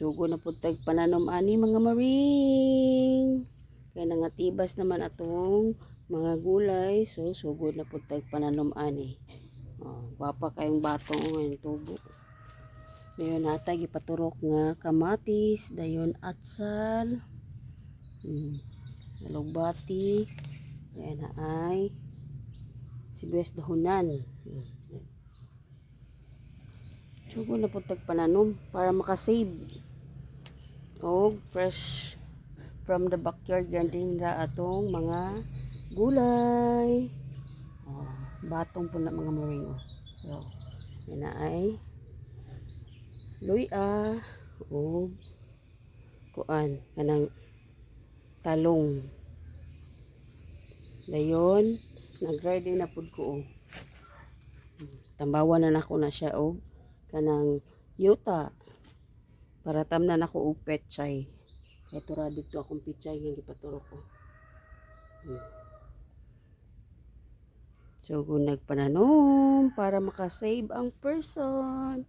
Sugo na po tag pananom ani mga maring. Kaya nangatibas naman atong mga gulay. So sugo na po tag pananom ani. Wapa kayong batong ngayon tubo. Dayon natay gipaturok nga kamatis, dayon atsal, alugbati, dayon na ay sibuyas dahonan. Sugo na po tag pananom para makasave og fresh from the backyard garden ra atong mga gulay. Batong po na mga maring. So, yan na ay luya o kuan kanang talong. Dayon nag-ready na pud ko. Tambawan na nako na siya og kanang yuta para tamnan ako og petchay. Ito ra dito akong petchay nga gipaturok ko. So kung nagpananom para makasave ang person.